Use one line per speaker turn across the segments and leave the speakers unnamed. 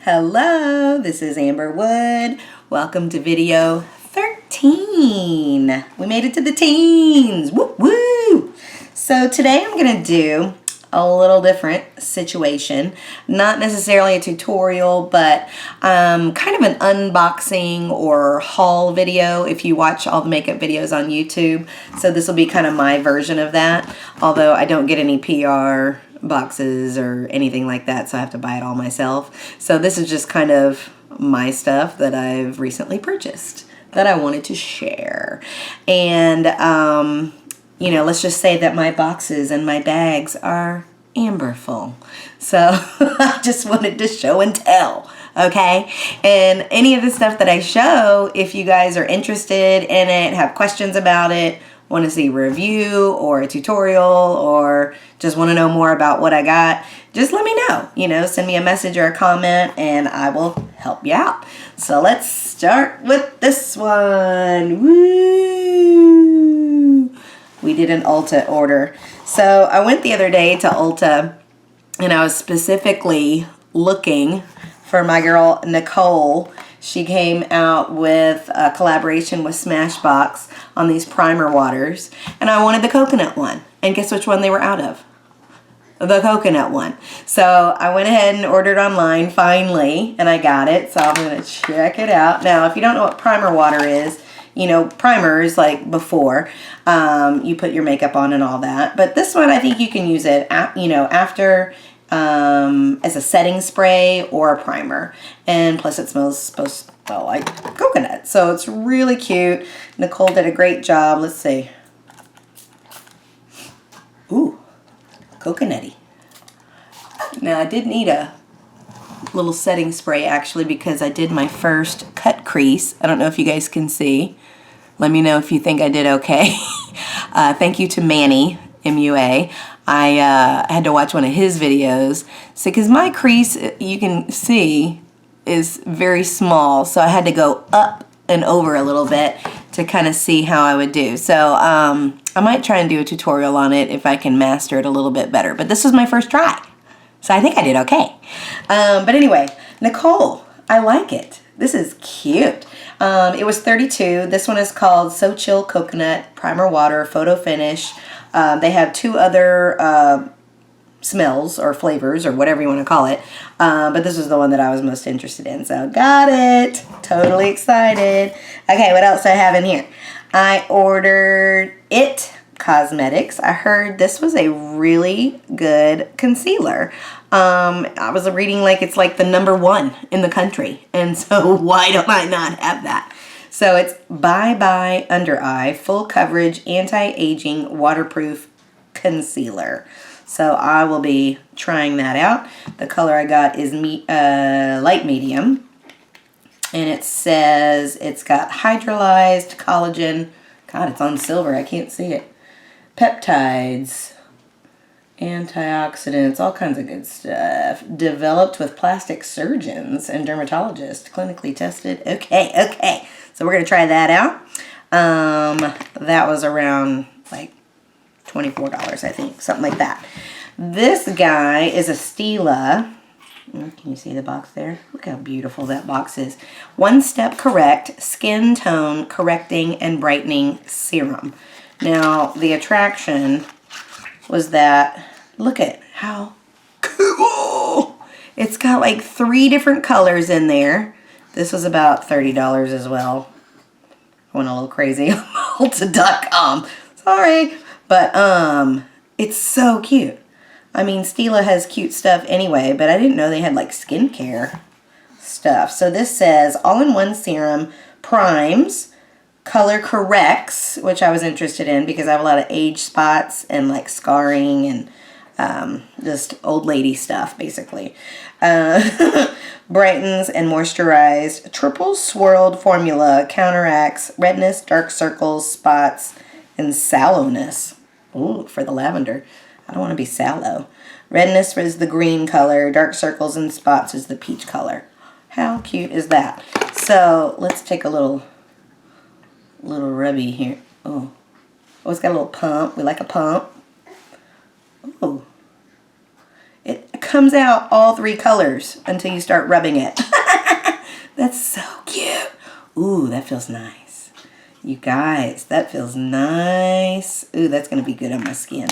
Hello, this is Amber Wood. Welcome to video 13. We made it to the teens. Woo woo! So today I'm going to do a little different situation. Not necessarily a tutorial, but kind of an unboxing or haul video if you watch all the makeup videos on YouTube. So this will be kind of my version of that, although I don't get any PR boxes or anything like that, so I have to buy it all myself. So this is just kind of my stuff that I've recently purchased that I wanted to share. And you know, let's just say that my boxes and my bags are AMBERful. So I just wanted to show and tell, okay? And any of the stuff that I show, if you guys are interested in it, have questions about it, want to see a review or a tutorial, or just want to know more about what I got, just let me know. You know, send me a message or a comment and I will help you out. So let's start with this one. Woo! We did an Ulta order. So I went the other day to Ulta and I was specifically looking for my girl Nicol. She came out with a collaboration with Smachbox on these primer waters, and I wanted the coconut one. And guess which one they were out of? The coconut one. So I went ahead and ordered online finally, and I got it. So I'm going to check it out. Now, if you don't know what primer water is, you know, primers like before, you put your makeup on and all that. But this one, I think you can use it, you know, after as a setting spray or a primer, and plus it supposed to smell like coconut, so it's really cute. Nicol did a great job. Let's see. Ooh, coconutty. Now I did need a little setting spray actually, because I did my first cut crease. I don't know if you guys can see. Let me know if you think I did okay. Thank you to Manny, MUA. I had to watch one of his videos. So, because my crease, you can see, is very small. So I had to go up and over a little bit to kind of see how I would do. So I might try and do a tutorial on it if I can master it a little bit better. But this was my first try. So I think I did okay. But anyway, Nicol, I like it. This is cute. It was $32. This one is called So Chill Coconut Primer Water Photo Finish. They have two other smells or flavors or whatever you want to call it. But this was the one that I was most interested in. So got it. Totally excited. Okay, what else do I have in here? I ordered It Cosmetics. I heard this was a really good concealer. I was reading like it's like the #1 in the country. And so why don't I not have that? So it's Bye Bye Under Eye Full Coverage Anti-Aging Waterproof Concealer. So I will be trying that out. The color I got is light medium. And it says it's got hydrolyzed collagen. God, it's on silver. I can't see it. Peptides, antioxidants, all kinds of good stuff. Developed with plastic surgeons and dermatologists. Clinically tested. Okay. So we're going to try that out. That was around like $24, I think. Something like that. This guy is a Stila. Can you see the box there? Look how beautiful that box is. One Step Correct Skin Tone Correcting and Brightening Serum. Now, the attraction was that, look at how cool. It's got like 3 different colors in there. This was about $30 as well. I went a little crazy on Ulta.com. Sorry. But it's so cute. I mean, Stila has cute stuff anyway, but I didn't know they had like skincare stuff. So this says all-in-one serum primes, color corrects, which I was interested in because I have a lot of age spots and like scarring and just old lady stuff, basically. Brightens and moisturized. Triple swirled formula counteracts redness, dark circles, spots, and sallowness. Ooh, for the lavender. I don't want to be sallow. Redness is the green color. Dark circles and spots is the peach color. How cute is that? So let's take a little rubby here. Oh, it's got a little pump. We like a pump. Oh. It comes out all 3 colors until you start rubbing it. That's so cute. Ooh, that feels nice. You guys, that feels nice. Ooh, that's going to be good on my skin.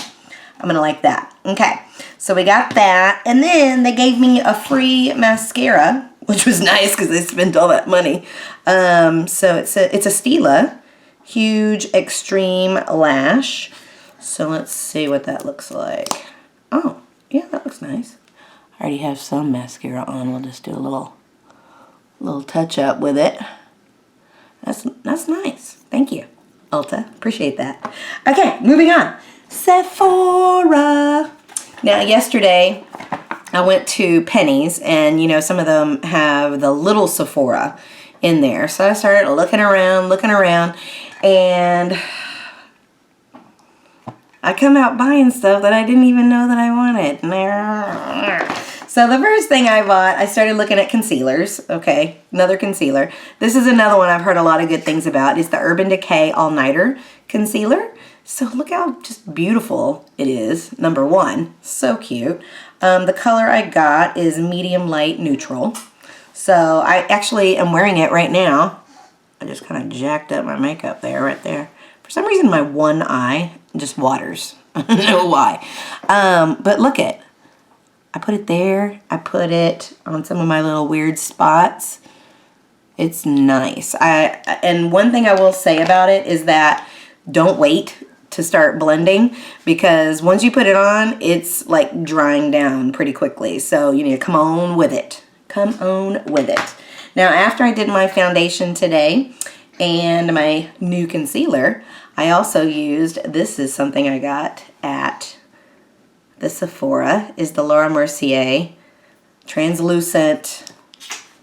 I'm going to like that. Okay, so we got that. And then they gave me a free mascara, which was nice because they spent all that money. So it's a Stila Huge Extreme Lash. So let's see what that looks like. Oh, yeah, that looks nice. I already have some mascara on. We'll just do a little touch up with it. That's nice. Thank you, Ulta. Appreciate that. Okay, moving on. Sephora. Now, yesterday I went to Penny's, and you know, some of them have the little Sephora in there. So I started looking around, and I come out buying stuff that I didn't even know that I wanted. So the first thing I bought, I started looking at concealers. Okay, another concealer. This is another one I've heard a lot of good things about. It's the Urban Decay All Nighter Concealer. So look how just beautiful it is, number 1. So cute. The color I got is medium light neutral. So I actually am wearing it right now. I just kind of jacked up my makeup there, right there. For some reason, my one eye just waters. I don't know why. But look it. I put it there. I put it on some of my little weird spots. It's nice. And one thing I will say about it is that don't wait to start blending, because once you put it on, it's like drying down pretty quickly. So you need to come on with it. Come on with it. Now, after I did my foundation today and my new concealer, I also used, this is something I got at the Sephora, is the Laura Mercier Translucent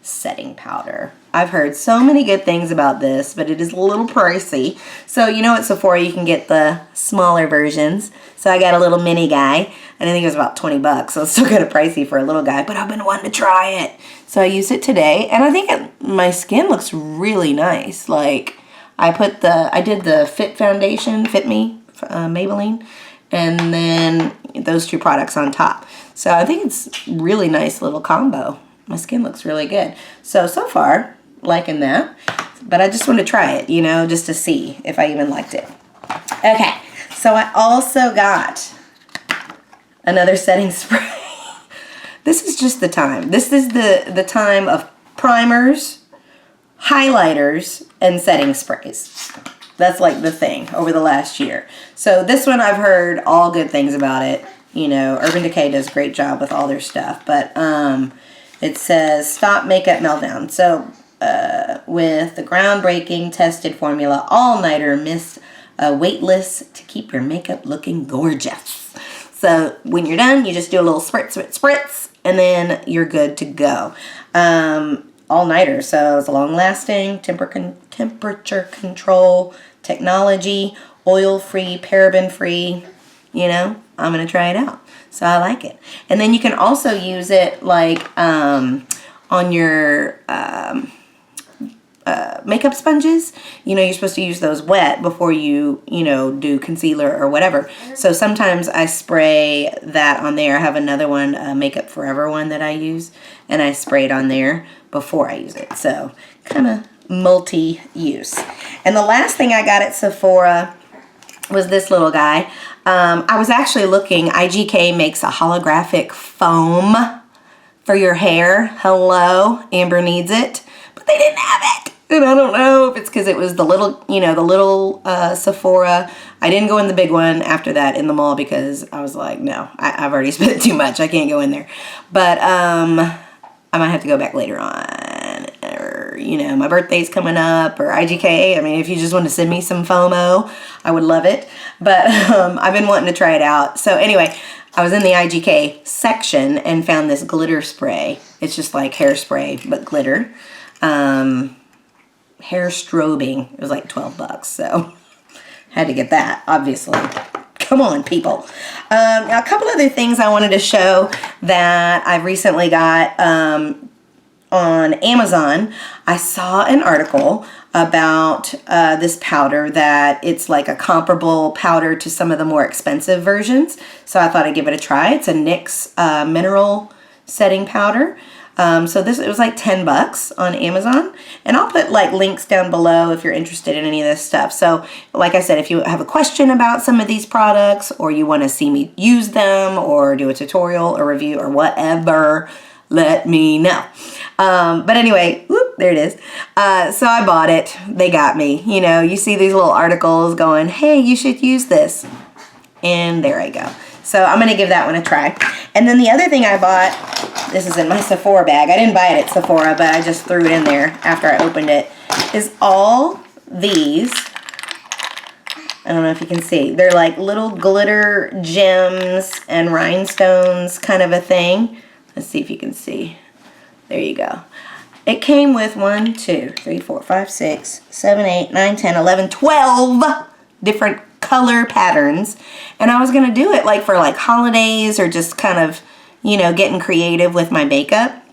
Setting Powder. I've heard so many good things about this, but it is a little pricey. So you know at Sephora you can get the smaller versions. So I got a little mini guy, and I think it was about 20 bucks. So it's still kind of pricey for a little guy, but I've been wanting to try it. So I used it today, and I think my skin looks really nice. Like I did the Fit Foundation, Fit Me, Maybelline, and then those 2 products on top. So I think it's really nice little combo. My skin looks really good. So far, liking that. But I just want to try it, you know, just to see if I even liked it. Okay, so I also got another setting spray. This is just the time. This is the time of primers, highlighters, and setting sprays. That's like the thing over the last year. So this one I've heard all good things about it. You know, Urban Decay does a great job with all their stuff. But it says Stop Makeup Meltdown. So with the groundbreaking tested formula, all-nighter mist weightless to keep your makeup looking gorgeous. So when you're done, you just do a little spritz, spritz, spritz, and then you're good to go. All-nighter, so it's long-lasting, temperature control technology, oil-free, paraben-free. You know, I'm going to try it out. So I like it. And then you can also use it like on your makeup sponges. You know, you're supposed to use those wet before you do concealer or whatever. So sometimes I spray that on there. I have another one, Makeup Forever one that I use, and I spray it on there before I use it. So kind of multi-use. And the last thing I got at Sephora was this little guy. I was actually looking, IGK makes a holographic foam for your hair. Hello, Amber needs it. But they didn't have it. And I don't know if it's because it was the little, Sephora. I didn't go in the big one after that in the mall because I was like, no, I've already spent too much. I can't go in there. But I might have to go back later on. Or, my birthday's coming up, or IGK. I mean, if you just want to send me some FOMO, I would love it. But I've been wanting to try it out. So anyway, I was in the IGK section and found this glitter spray. It's just like hairspray, but glitter. Hair strobing. It was like 12 bucks. So had to get that, obviously. Come on, people. Now, a couple other things I wanted to show that I've recently got on Amazon, I saw an article about this powder that it's like a comparable powder to some of the more expensive versions. So I thought I'd give it a try. It's a NYX mineral setting powder. So it was like 10 bucks on Amazon, and I'll put like links down below if you're interested in any of this stuff. So like I said, if you have a question about some of these products, or you want to see me use them or do a tutorial or review or whatever, let me know. But anyway, whoop, there it is. So I bought it. They got me. You know, you see these little articles going, hey, you should use this. And there I go. So I'm going to give that one a try. And then the other thing I bought, this is in my Sephora bag. I didn't buy it at Sephora, but I just threw it in there after I opened it, is all these. I don't know if you can see. They're like little glitter gems and rhinestones kind of a thing. Let's see if you can see. There you go. It came with 1, 2, 3, 4, 5, 6, 7, 8, 9, 10, 11, 12 different color patterns. And I was going to do it like for like holidays, or just kind of, you know, getting creative with my makeup,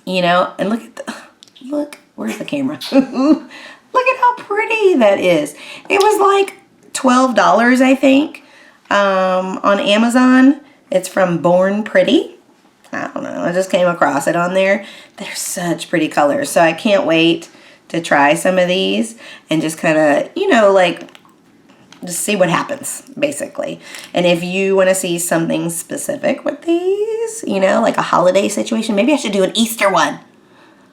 you know. And look, where's the camera? Look at how pretty that is. It was like $12, I think, on Amazon. It's from Born Pretty. I don't know, I just came across it on there. They're such pretty colors. So I can't wait to try some of these and just kind of, you know, like just see what happens, basically. And if you want to see something specific with these, you know, like a holiday situation, maybe I should do an Easter one.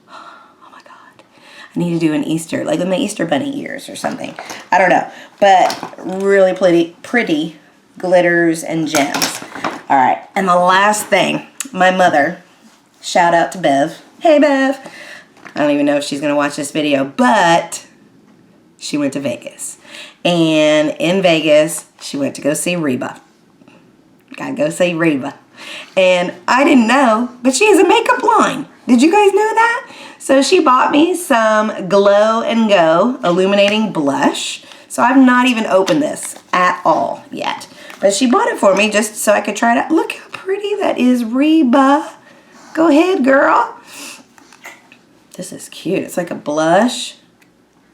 Oh my God. I need to do an Easter, like with my Easter bunny ears or something. I don't know. But really pretty glitters and gems. All right. And the last thing, my mother, shout out to Bev. Hey, Bev. I don't even know if she's going to watch this video, but she went to Vegas. And in Vegas, she went to go see Reba. Gotta go see Reba. And I didn't know, but she has a makeup line. Did you guys know that? So she bought me some Glow and Go Illuminating Blush. So I've not even opened this at all yet. But she bought it for me just so I could try it out. Look how pretty that is, Reba. Go ahead, girl. This is cute. It's like a blush.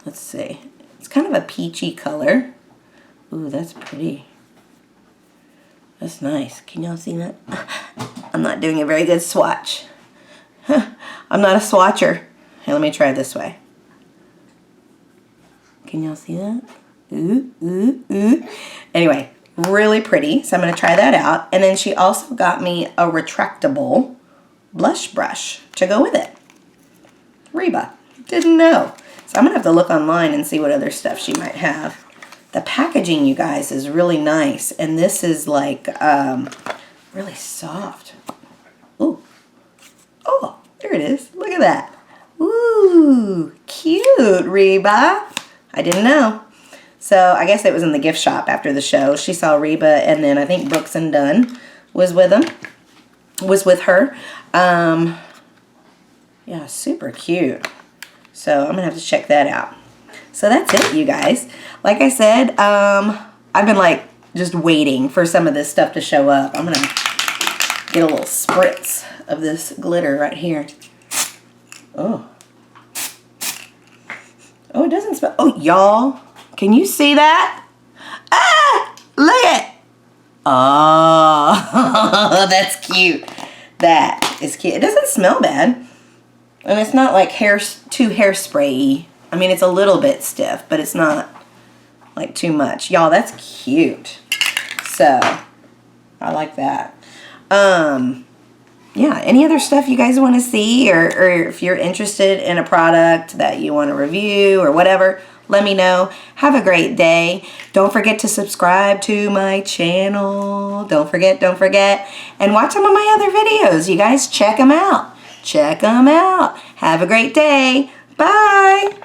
Let's see. It's kind of a peachy color. Ooh, that's pretty. That's nice. Can y'all see that? I'm not doing a very good swatch. I'm not a swatcher. Here, let me try this way. Can y'all see that? Ooh, ooh, ooh. Anyway, really pretty. So I'm going to try that out. And then she also got me a retractable blush brush to go with it. Reba. Didn't know. So I'm going to have to look online and see what other stuff she might have. The packaging, you guys, is really nice. And this is like really soft. Ooh. Oh, there it is. Look at that. Ooh, cute, Reba. I didn't know. So I guess it was in the gift shop after the show. She saw Reba, and then I think Brooks and Dunn was with her. Yeah, super cute. So I'm gonna have to check that out. So that's it, you guys. Like I said, I've been like just waiting for some of this stuff to show up. I'm gonna get a little spritz of this glitter right here. Oh. Oh, it doesn't smell. Oh, y'all, can you see that? Ah, look it. Oh, that's cute. That is cute. It doesn't smell bad. And it's not like too hairspray-y. I mean, it's a little bit stiff, but it's not like too much. Y'all, that's cute. So, I like that. Yeah, any other stuff you guys want to see, or if you're interested in a product that you want to review or whatever, let me know. Have a great day. Don't forget to subscribe to my channel. Don't forget. And watch some of my other videos. You guys, check them out. Check them out. Have a great day. Bye.